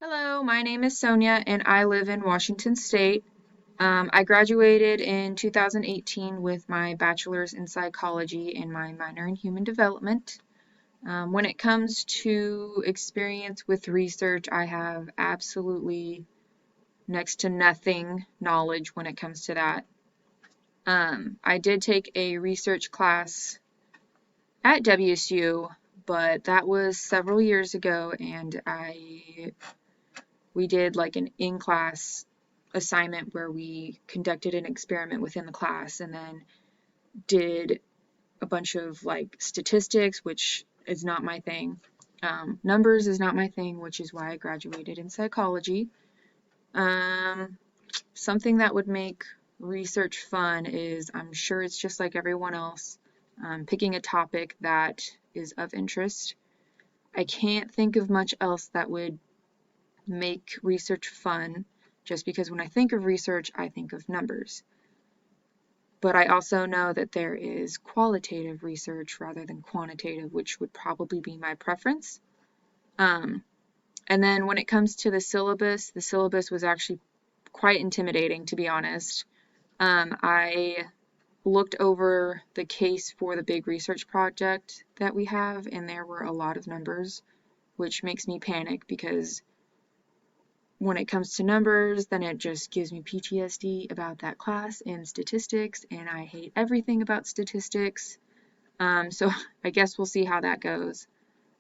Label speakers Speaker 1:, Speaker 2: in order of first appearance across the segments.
Speaker 1: Hello, my name is Sonia and I live in Washington State. I graduated in 2018 with my bachelor's in psychology and my minor in human development. When it comes to experience with research, I have absolutely next to nothing knowledge when it comes to that. I did take a research class at WSU, but that was several years ago, and we did like an in-class assignment where we conducted an experiment within the class and then did a bunch of like statistics, which is not my thing. Numbers is not my thing, which is why I graduated in psychology. Um, Something that would make research fun is I'm sure it's just like everyone else, picking a topic that is of interest. I can't think of much else that would make research fun, just because when I think of research, I think of numbers. But I also know that there is qualitative research rather than quantitative, which would probably be my preference. Um, and then when it comes to the syllabus was actually quite intimidating, to be honest. I looked over the case for the big research project that we have, and there were a lot of numbers, which makes me panic because when it comes to numbers, then it just gives me PTSD about that class and statistics, and I hate everything about statistics. So I guess we'll see how that goes.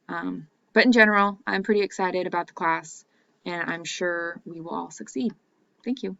Speaker 1: But in general, I'm pretty excited about the class, and I'm sure we will all succeed. Thank you.